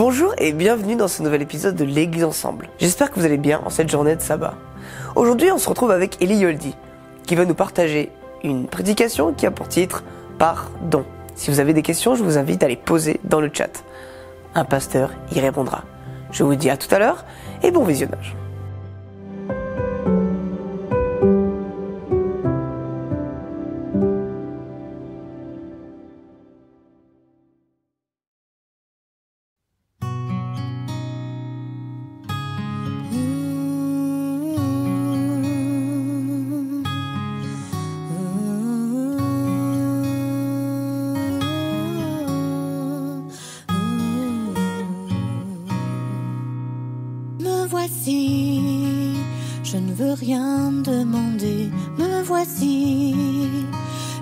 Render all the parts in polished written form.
Bonjour et bienvenue dans ce nouvel épisode de l'Église Ensemble. J'espère que vous allez bien en cette journée de sabbat. Aujourd'hui, on se retrouve avec Eli Yoldi, qui va nous partager une prédication qui a pour titre « Pardon ». Si vous avez des questions, je vous invite à les poser dans le chat. Un pasteur y répondra. Je vous dis à tout à l'heure et bon visionnage. Je ne veux rien demander, me voici.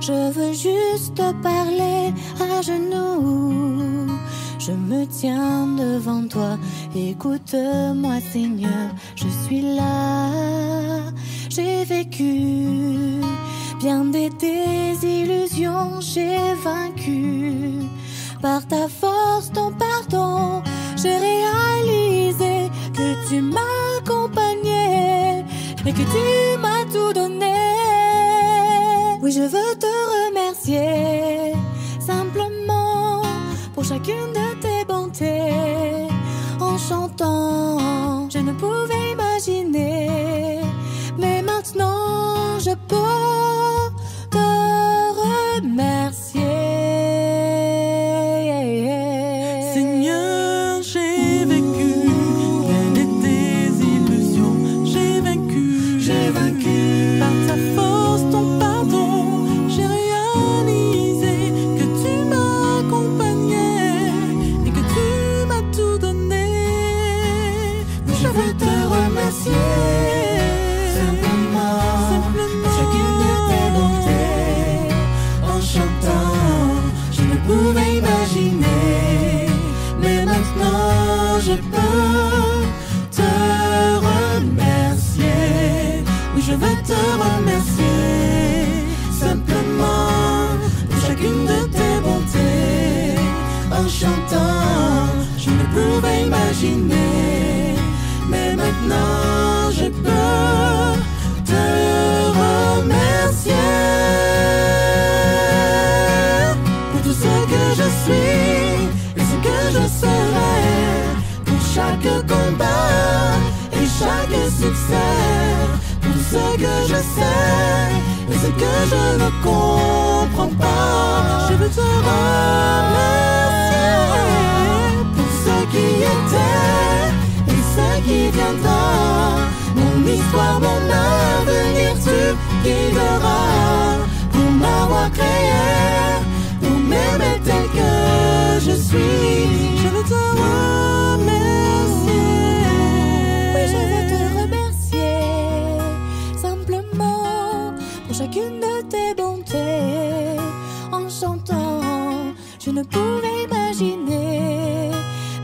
Je veux juste parler à genoux. Je me tiens devant toi, écoute-moi Seigneur, je suis là. J'ai vécu bien des désillusions, j'ai vaincu. Par ta force, ton pardon, j'ai réalisé que tu m'accompagnais et que tu m'as tout donné. Oui, je veux te remercier simplement pour chacune de tes bontés. En chantant, je ne pouvais imaginer, mais maintenant je peux te remercier. Je veux te remercier simplement pour chacune de tes bontés. En chantant, je ne pouvais imaginer, mais maintenant je peux te remercier pour tout ce que je suis et ce que je serai, pour chaque combat et chaque succès. Ce que je sais et ce que je ne comprends pas, je veux te remercier pour ce qui était et ce qui viendra. Mon histoire, mon avenir, tu guideras pour m'avoir créé, pour m'aimer tel que je suis. Je veux te remercier. Oui, je veux te remercier pour chacune de tes bontés. En chantant, je ne pouvais imaginer,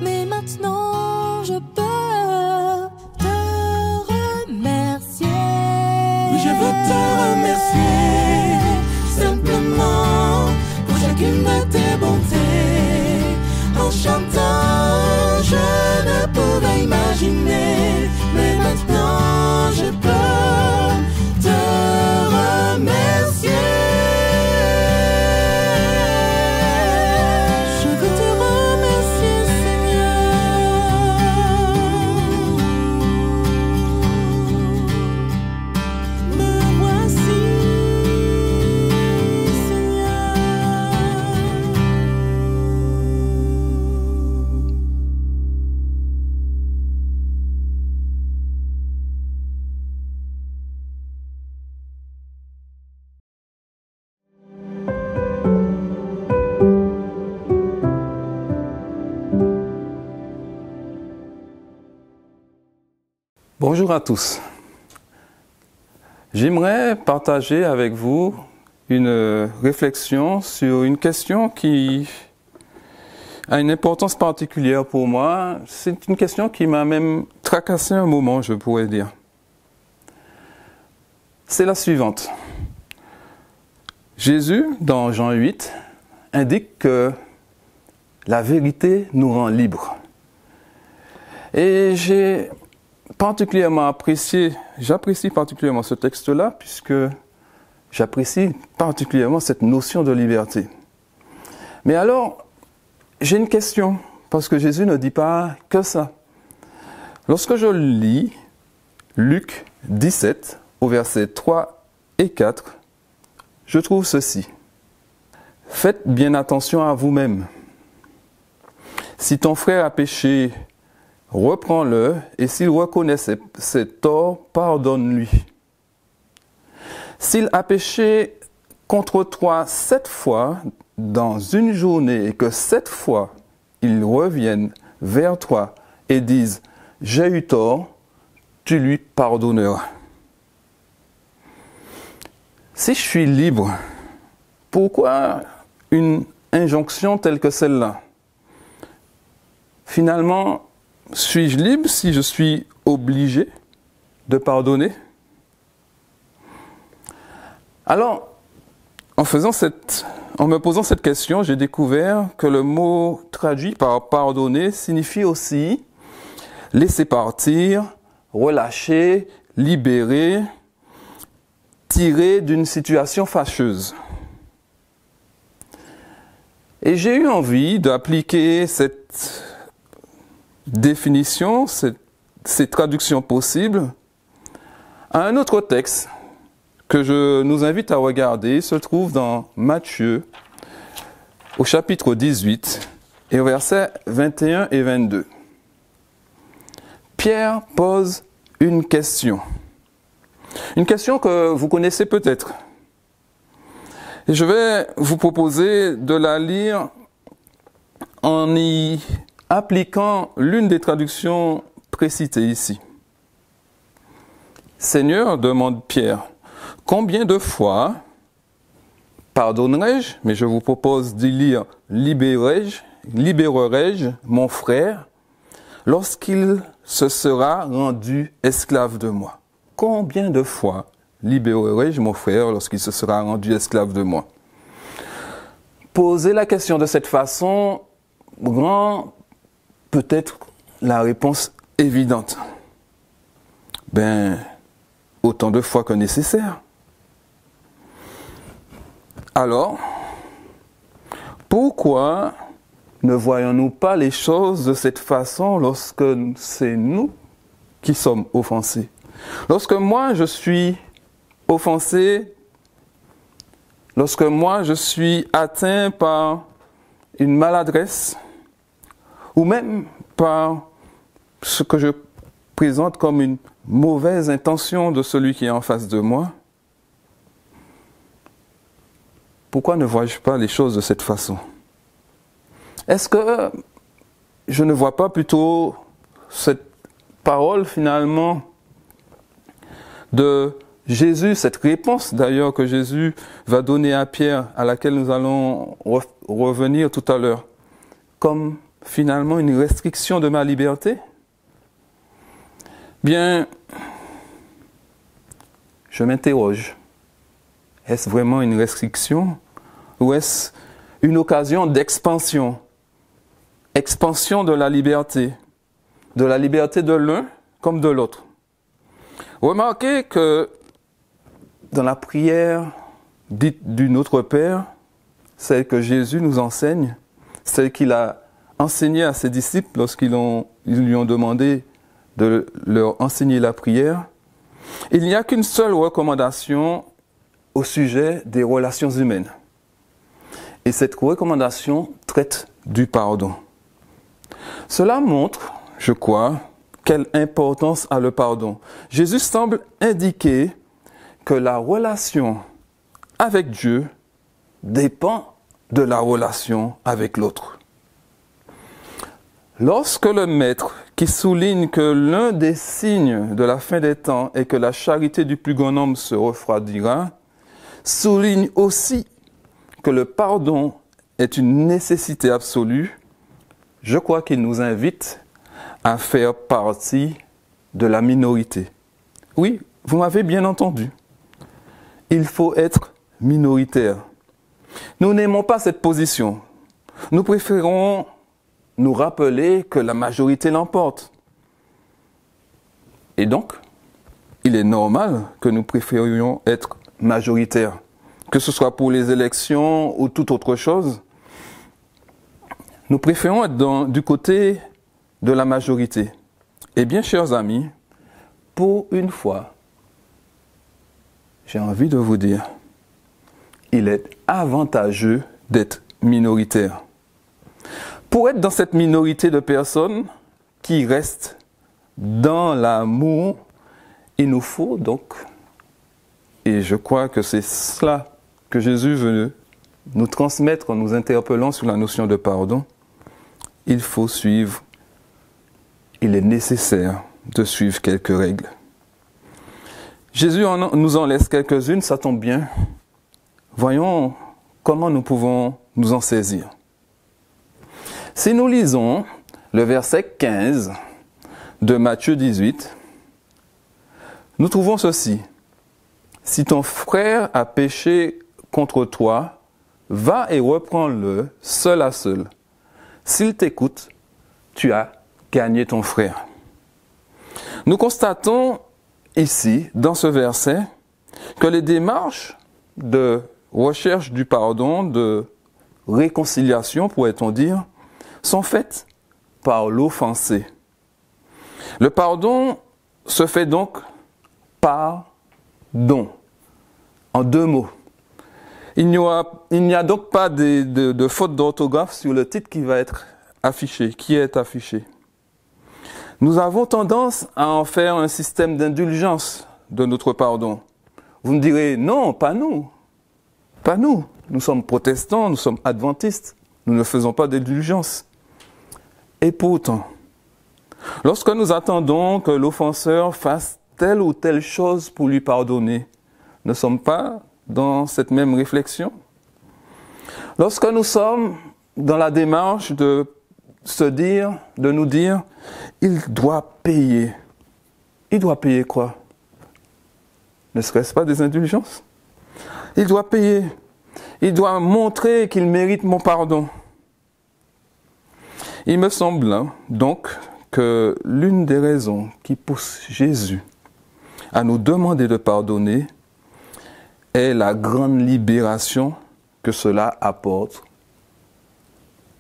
mais maintenant je peux te remercier. Oui, je veux te remercier simplement pour chacune de tes bontés. En chantant, je ne pouvais imaginer, mais maintenant je peux te remercier. Je veux te remercier, Seigneur. Me voici, Seigneur. Bonjour à tous. J'aimerais partager avec vous une réflexion sur une question qui a une importance particulière pour moi. C'est une question qui m'a même tracassé un moment, je pourrais dire. C'est la suivante. Jésus, dans Jean 8, indique que la vérité nous rend libres. Et j'apprécie particulièrement ce texte-là, puisque j'apprécie particulièrement cette notion de liberté. Mais alors, j'ai une question, parce que Jésus ne dit pas que ça. Lorsque je lis Luc 17, au verset 3 et 4, je trouve ceci. Faites bien attention à vous-même. Si ton frère a péché, reprends-le, et s'il reconnaît ses torts, pardonne-lui. S'il a péché contre toi 7 fois dans une journée, et que 7 fois il revienne vers toi et dise « J'ai eu tort », tu lui pardonneras. Si je suis libre, pourquoi une injonction telle que celle-là? Finalement, suis-je libre si je suis obligé de pardonner? Alors, en me posant cette question, j'ai découvert que le mot traduit par pardonner signifie aussi laisser partir, relâcher, libérer, tirer d'une situation fâcheuse. Et j'ai eu envie d'appliquer cette définition, ces traductions possibles, à un autre texte que je nous invite à regarder. Il se trouve dans Matthieu, au chapitre 18, et au verset 21 et 22. Pierre pose une question que vous connaissez peut-être. Et je vais vous proposer de la lire en y appliquant l'une des traductions précitées ici. Seigneur, demande Pierre, combien de fois pardonnerai-je, mais je vous propose d'y lire libérerai-je mon frère lorsqu'il se sera rendu esclave de moi? Combien de fois libérerai-je mon frère lorsqu'il se sera rendu esclave de moi? Poser la question de cette façon rend peut-être la réponse évidente. Autant de fois que nécessaire. Alors, pourquoi ne voyons-nous pas les choses de cette façon lorsque c'est nous qui sommes offensés? Lorsque moi je suis offensé, lorsque moi je suis atteint par une maladresse, ou même par ce que je présente comme une mauvaise intention de celui qui est en face de moi, pourquoi ne vois-je pas les choses de cette façon? Est-ce que je ne vois pas plutôt cette parole finalement de Jésus, cette réponse d'ailleurs que Jésus va donner à Pierre, à laquelle nous allons revenir tout à l'heure, comme finalement une restriction de ma liberté? Bien, je m'interroge. Est-ce vraiment une restriction ou est-ce une occasion d'expansion? Expansion de la liberté de l'un comme de l'autre. Remarquez que dans la prière dite du Notre Père, celle que Jésus nous enseigne, celle qu'il a enseignée à ses disciples lorsqu'ils lui ont demandé de leur enseigner la prière, il n'y a qu'une seule recommandation au sujet des relations humaines. Et cette recommandation traite du pardon. Cela montre, je crois, quelle importance a le pardon. Jésus semble indiquer que la relation avec Dieu dépend de la relation avec l'autre. Lorsque le Maître, qui souligne que l'un des signes de la fin des temps est que la charité du plus grand nombre se refroidira, souligne aussi que le pardon est une nécessité absolue, je crois qu'il nous invite à faire partie de la minorité. Oui, vous m'avez bien entendu. Il faut être minoritaire. Nous n'aimons pas cette position. Nous préférons nous rappeler que la majorité l'emporte. Et donc, il est normal que nous préférions être majoritaires, que ce soit pour les élections ou toute autre chose. Nous préférons être du côté de la majorité. Eh bien, chers amis, pour une fois, j'ai envie de vous dire, il est avantageux d'être minoritaire. Pour être dans cette minorité de personnes qui restent dans l'amour, il nous faut donc, et je crois que c'est cela que Jésus veut nous transmettre en nous interpellant sur la notion de pardon, il faut suivre, il est nécessaire de suivre quelques règles. Jésus nous en laisse quelques-unes, ça tombe bien. Voyons comment nous pouvons nous en saisir. Si nous lisons le verset 15 de Matthieu 18, nous trouvons ceci. Si ton frère a péché contre toi, va et reprends-le seul à seul. S'il t'écoute, tu as gagné ton frère. Nous constatons ici, dans ce verset, que les démarches de recherche du pardon, de réconciliation, pourrait-on dire, sont faites par l'offensé. Le pardon se fait donc par don, en deux mots. Il n'y a donc pas de faute d'orthographe sur le titre qui va être affiché, qui est affiché. Nous avons tendance à en faire un système d'indulgence de notre pardon. Vous me direz, non, pas nous. Pas nous. Nous sommes protestants, nous sommes adventistes. Nous ne faisons pas d'indulgence. Et pourtant, lorsque nous attendons que l'offenseur fasse telle ou telle chose pour lui pardonner, ne sommes pas dans cette même réflexion? Lorsque nous sommes dans la démarche de nous dire, il doit payer. Il doit payer quoi? Ne serait-ce pas des indulgences? Il doit payer. Il doit montrer qu'il mérite mon pardon. Il me semble donc que l'une des raisons qui pousse Jésus à nous demander de pardonner est la grande libération que cela apporte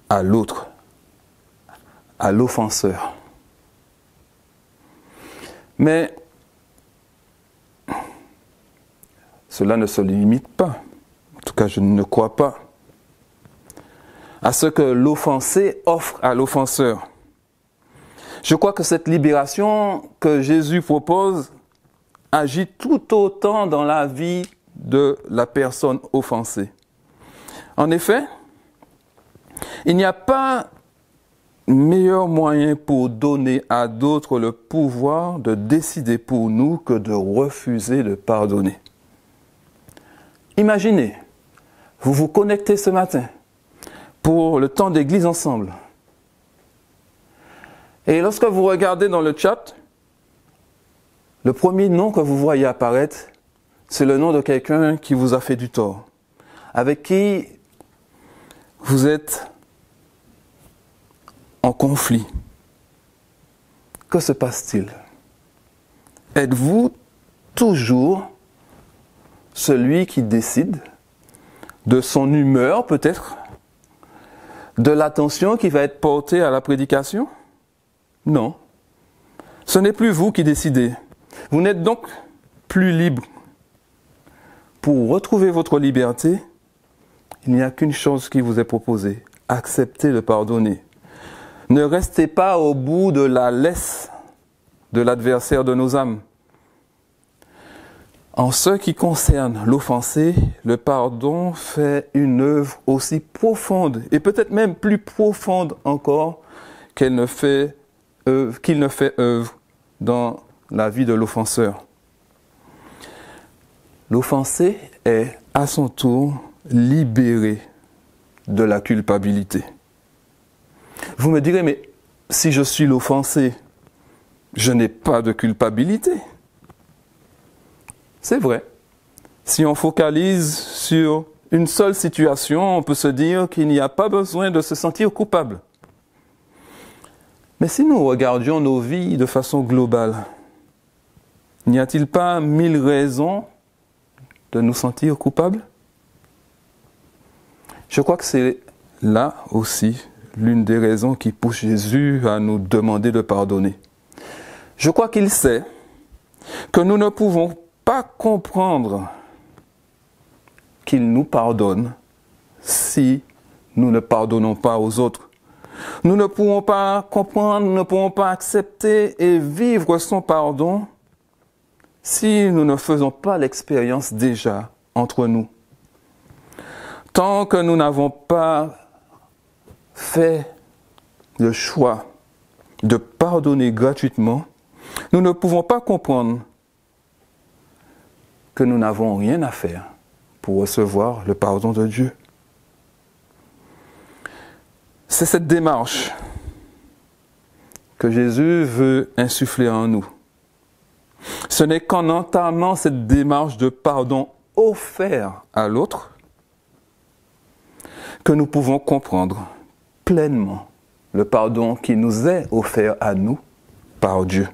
à l'autre, à l'offenseur. Mais cela ne se limite pas, en tout cas je ne crois pas, à ce que l'offensé offre à l'offenseur. Je crois que cette libération que Jésus propose agit tout autant dans la vie de la personne offensée. En effet, il n'y a pas meilleur moyen pour donner à d'autres le pouvoir de décider pour nous que de refuser de pardonner. Imaginez, vous vous connectez ce matin pour le temps d'église ensemble. Et lorsque vous regardez dans le chat, le premier nom que vous voyez apparaître, c'est le nom de quelqu'un qui vous a fait du tort, avec qui vous êtes en conflit. Que se passe-t-il? Êtes-vous toujours celui qui décide de son humeur peut-être, de l'attention qui va être portée à la prédication? Non. Ce n'est plus vous qui décidez. Vous n'êtes donc plus libre. Pour retrouver votre liberté, il n'y a qu'une chose qui vous est proposée. Acceptez de pardonner. Ne restez pas au bout de la laisse de l'adversaire de nos âmes. En ce qui concerne l'offensé, le pardon fait une œuvre aussi profonde, et peut-être même plus profonde encore, qu'il ne fait œuvre dans la vie de l'offenseur. L'offensé est à son tour libéré de la culpabilité. Vous me direz, mais si je suis l'offensé, je n'ai pas de culpabilité. C'est vrai. Si on focalise sur une seule situation, on peut se dire qu'il n'y a pas besoin de se sentir coupable. « » Mais si nous regardions nos vies de façon globale, N'y a-t-il pas 1000 raisons de nous sentir coupables? Je crois que c'est là aussi l'une des raisons qui pousse Jésus à nous demander de pardonner. Je crois qu'il sait que nous ne pouvons pas comprendre qu'il nous pardonne si nous ne pardonnons pas aux autres. Nous ne pouvons pas comprendre, nous ne pouvons pas accepter et vivre son pardon si nous ne faisons pas l'expérience déjà entre nous. Tant que nous n'avons pas fait le choix de pardonner gratuitement, nous ne pouvons pas comprendre que nous n'avons rien à faire pour recevoir le pardon de Dieu. C'est cette démarche que Jésus veut insuffler en nous. Ce n'est qu'en entamant cette démarche de pardon offert à l'autre que nous pouvons comprendre pleinement le pardon qui nous est offert à nous par Dieu.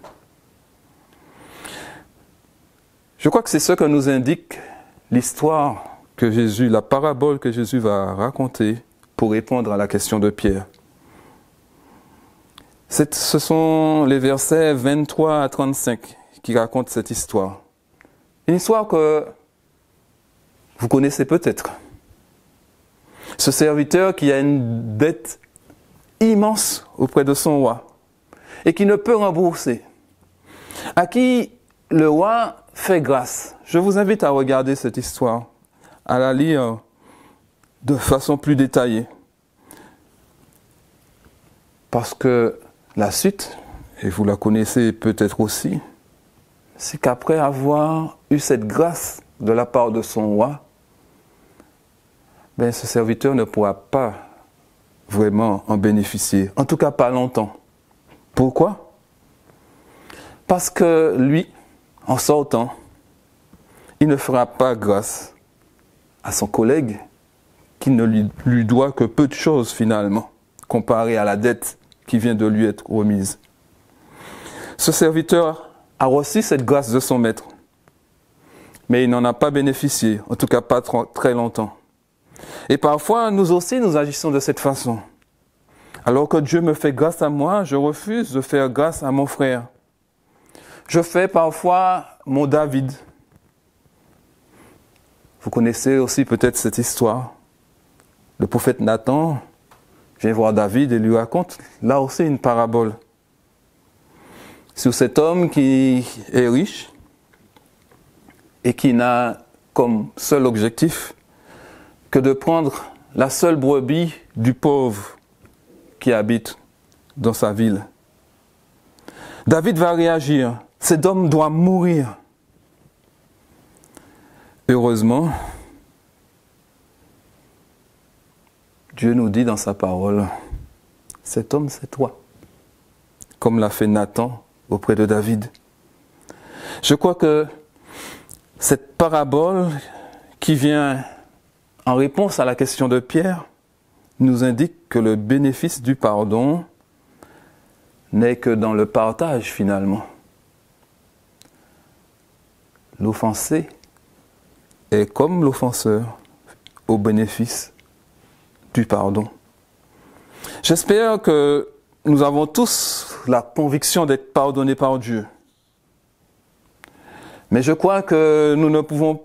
Je crois que c'est ce que nous indique l'histoire que Jésus, la parabole que Jésus va raconter pour répondre à la question de Pierre. Ce sont les versets 23 à 35 qui racontent cette histoire. Une histoire que vous connaissez peut-être. Ce serviteur qui a une dette immense auprès de son roi et qui ne peut rembourser, à qui le roi fait grâce. Je vous invite à regarder cette histoire, à la lire de façon plus détaillée. Parce que la suite, et vous la connaissez peut-être aussi, c'est qu'après avoir eu cette grâce de la part de son roi, ce serviteur ne pourra pas vraiment en bénéficier. En tout cas, pas longtemps. Pourquoi? Parce que lui, en sortant, il ne fera pas grâce à son collègue qui ne lui doit que peu de choses finalement, comparé à la dette qui vient de lui être remise. Ce serviteur a reçu cette grâce de son maître, mais il n'en a pas bénéficié, en tout cas pas très longtemps. Et parfois, nous aussi, nous agissons de cette façon. Alors que Dieu me fait grâce à moi, je refuse de faire grâce à mon frère. Je fais parfois mon David. Vous connaissez aussi peut-être cette histoire. Le prophète Nathan vient voir David et lui raconte là aussi une parabole sur cet homme qui est riche et qui n'a comme seul objectif que de prendre la seule brebis du pauvre qui habite dans sa ville. David va réagir. Cet homme doit mourir. Heureusement, Dieu nous dit dans sa parole, cet homme c'est toi, comme l'a fait Nathan auprès de David. Je crois que cette parabole qui vient en réponse à la question de Pierre nous indique que le bénéfice du pardon n'est que dans le partage finalement. L'offensé est comme l'offenseur au bénéfice du pardon. J'espère que nous avons tous la conviction d'être pardonnés par Dieu. Mais je crois que nous ne pouvons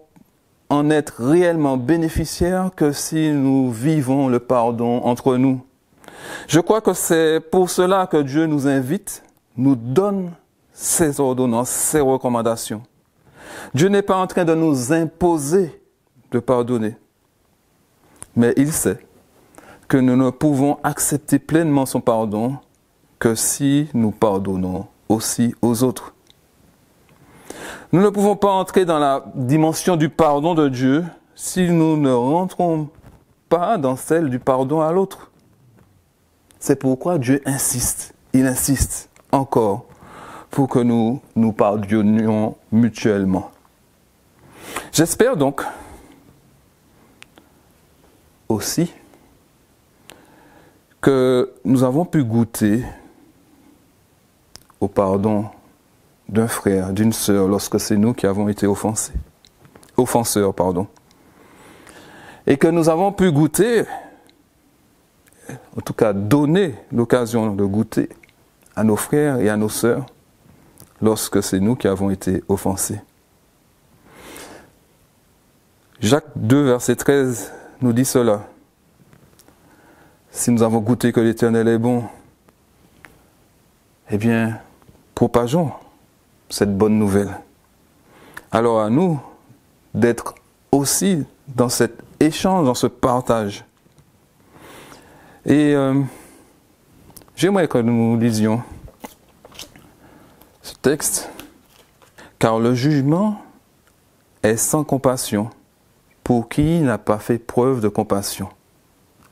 en être réellement bénéficiaires que si nous vivons le pardon entre nous. Je crois que c'est pour cela que Dieu nous invite, nous donne ses ordonnances, ses recommandations. Dieu n'est pas en train de nous imposer de pardonner, mais il sait que nous ne pouvons accepter pleinement son pardon que si nous pardonnons aussi aux autres. Nous ne pouvons pas entrer dans la dimension du pardon de Dieu si nous ne rentrons pas dans celle du pardon à l'autre. C'est pourquoi Dieu insiste, il insiste encore pour que nous nous pardonnions mutuellement. J'espère donc aussi que nous avons pu goûter au pardon d'un frère, d'une sœur, lorsque c'est nous qui avons été offenseurs, pardon. Et que nous avons pu goûter, en tout cas donner l'occasion de goûter à nos frères et à nos sœurs, lorsque c'est nous qui avons été offensés. Jacques 2, verset 13, nous dit cela. Si nous avons goûté que l'Éternel est bon, eh bien, propageons cette bonne nouvelle. Alors à nous d'être aussi dans cet échange, dans ce partage. Et j'aimerais que nous lisions ce texte, car le jugement est sans compassion pour qui n'a pas fait preuve de compassion.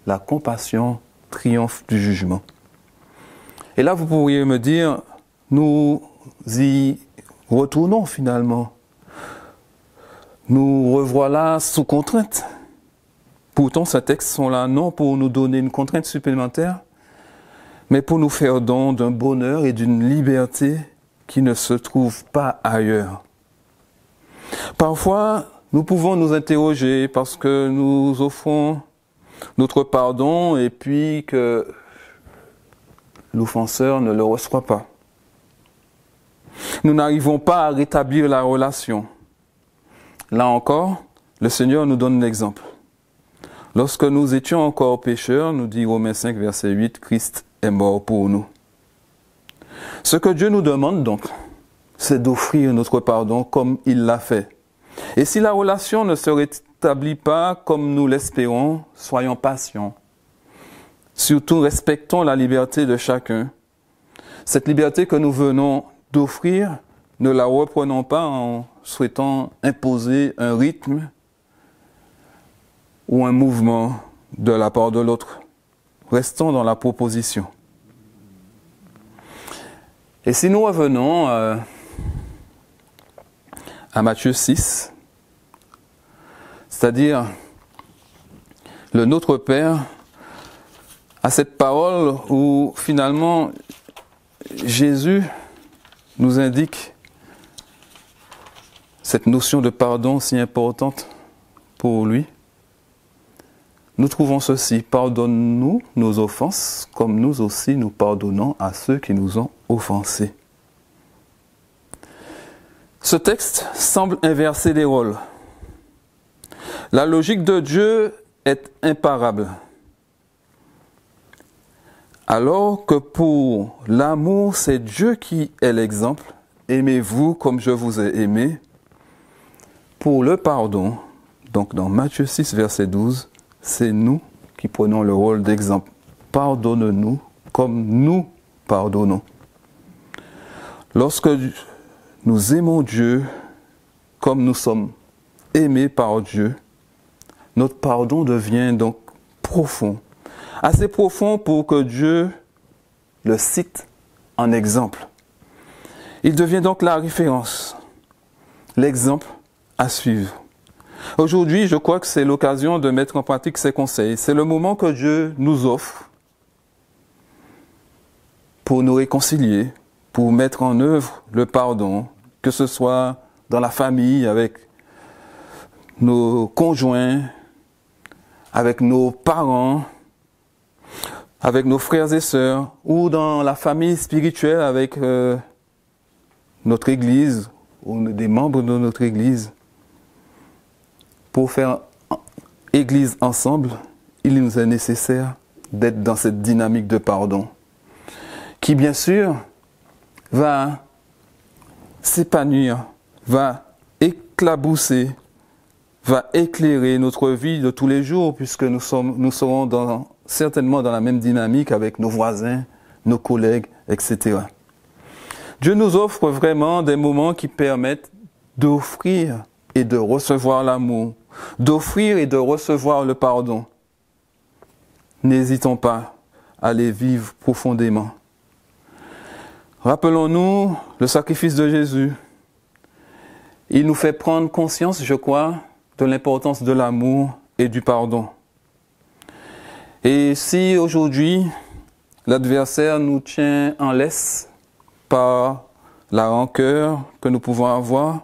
La compassion triomphe du jugement. Et là, vous pourriez me dire, nous y retournons finalement. Nous revoilà sous contrainte. Pourtant, ces textes sont là non pour nous donner une contrainte supplémentaire, mais pour nous faire don d'un bonheur et d'une liberté qui ne se trouve pas ailleurs. Parfois, nous pouvons nous interroger parce que nous offrons notre pardon et puis que l'offenseur ne le reçoit pas. Nous n'arrivons pas à rétablir la relation. Là encore, le Seigneur nous donne l'exemple. Lorsque nous étions encore pécheurs, nous dit Romains 5, verset 8, Christ est mort pour nous. Ce que Dieu nous demande donc, c'est d'offrir notre pardon comme il l'a fait. Et si la relation ne se rétablit pas comme nous l'espérons, soyons patients. Surtout, respectons la liberté de chacun. Cette liberté que nous venons d'offrir, ne la reprenons pas en souhaitant imposer un rythme ou un mouvement de la part de l'autre. Restons dans la proposition. Et si nous revenons à Matthieu 6, c'est-à-dire le Notre Père, à cette parole où finalement Jésus nous indique cette notion de pardon si importante pour lui, nous trouvons ceci: pardonne-nous nos offenses, comme nous aussi nous pardonnons à ceux qui nous ont offensés. Ce texte semble inverser les rôles. La logique de Dieu est imparable. Alors que pour l'amour, c'est Dieu qui est l'exemple. Aimez-vous comme je vous ai aimé. Pour le pardon, donc dans Matthieu 6, verset 12, c'est nous qui prenons le rôle d'exemple. Pardonne-nous comme nous pardonnons. Lorsque nous aimons Dieu comme nous sommes aimés par Dieu, notre pardon devient donc profond. Assez profond pour que Dieu le cite en exemple. Il devient donc la référence, l'exemple à suivre. Aujourd'hui, je crois que c'est l'occasion de mettre en pratique ces conseils. C'est le moment que Dieu nous offre pour nous réconcilier, pour mettre en œuvre le pardon, que ce soit dans la famille, avec nos conjoints, avec nos parents, avec nos frères et sœurs, ou dans la famille spirituelle avec notre Église, ou des membres de notre Église. Pour faire Église ensemble, il nous est nécessaire d'être dans cette dynamique de pardon, qui bien sûr va s'épanouir, va éclabousser, va éclairer notre vie de tous les jours, puisque nous serons certainement dans la même dynamique avec nos voisins, nos collègues, etc. Dieu nous offre vraiment des moments qui permettent d'offrir et de recevoir l'amour, d'offrir et de recevoir le pardon. N'hésitons pas à les vivre profondément. Rappelons-nous le sacrifice de Jésus. Il nous fait prendre conscience, je crois, de l'importance de l'amour et du pardon. Et si aujourd'hui, l'adversaire nous tient en laisse par la rancœur que nous pouvons avoir,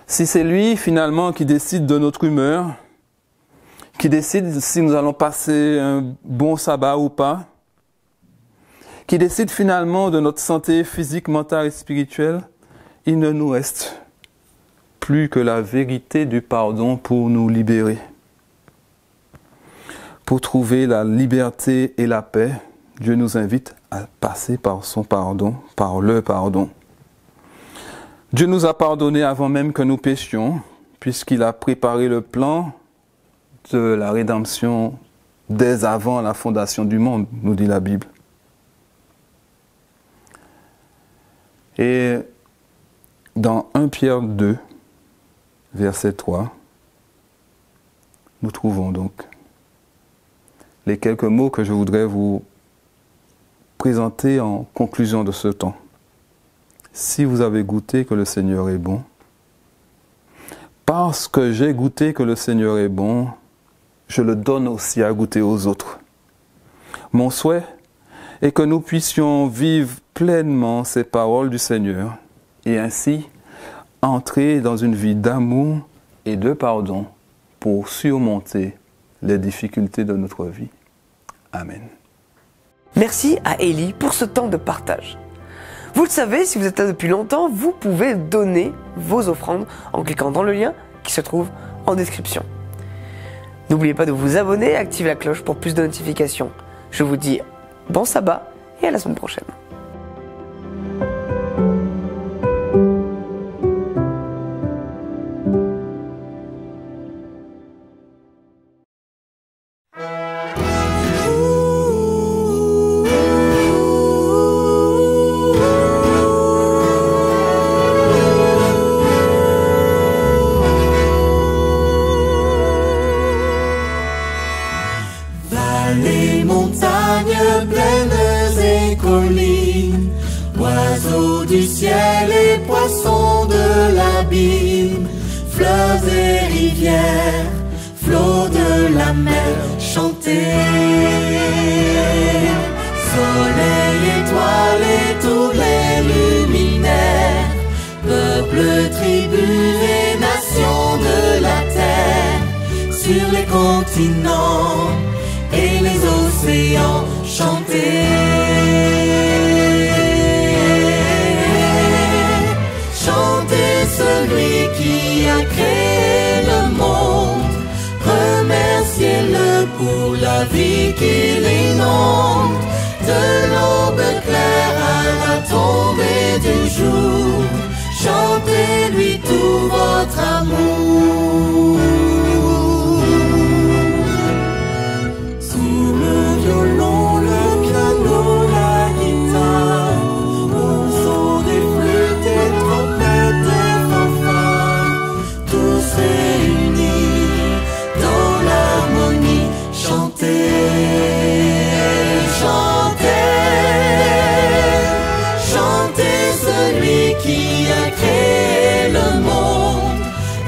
si c'est lui finalement qui décide de notre humeur, qui décide si nous allons passer un bon sabbat ou pas, qui décide finalement de notre santé physique, mentale et spirituelle, il ne nous reste plus que la vérité du pardon pour nous libérer. Pour trouver la liberté et la paix, Dieu nous invite à passer par son pardon, par le pardon. Dieu nous a pardonné avant même que nous péchions, puisqu'il a préparé le plan de la rédemption dès avant la fondation du monde, nous dit la Bible. Et dans 1 Pierre 2, verset 3, nous trouvons donc les quelques mots que je voudrais vous présenter en conclusion de ce temps. Si vous avez goûté que le Seigneur est bon, parce que j'ai goûté que le Seigneur est bon, je le donne aussi à goûter aux autres. Mon souhait est que nous puissions vivre pleinement ces paroles du Seigneur et ainsi entrer dans une vie d'amour et de pardon pour surmonter les difficultés de notre vie. Amen. Merci à Élie pour ce temps de partage. Vous le savez, si vous êtes là depuis longtemps, vous pouvez donner vos offrandes en cliquant dans le lien qui se trouve en description. N'oubliez pas de vous abonner et activer la cloche pour plus de notifications. Je vous dis bon sabbat et à la semaine prochaine. Les montagnes plaines et collines, oiseaux du ciel et poissons de l'abîme, fleuves et rivières, flots de la mer, chantez. Soleil, étoiles et tous les luminaires, peuples, tribus et nations de la terre, sur les continents et les océans, chantez. Chantez celui qui a créé le monde, remerciez-le pour la vie qu'il inonde, de l'aube claire à la tombée du jour, chantez-lui tout votre amour. Qui a créé le monde,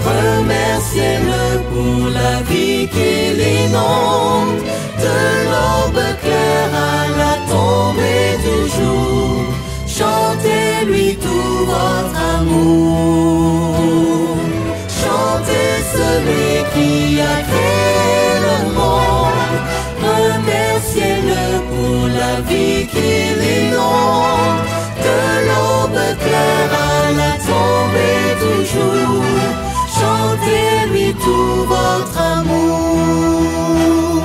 remerciez-le pour la vie qu'il inonde, de l'aube claire à la tombée du jour, chantez-lui tout votre amour. Chantez celui qui a créé le monde, remerciez-le pour la vie qu'il inonde, de l'aube claire à la tombée du jour, chantez-lui tout votre amour,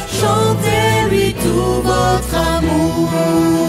chantez-lui tout votre amour.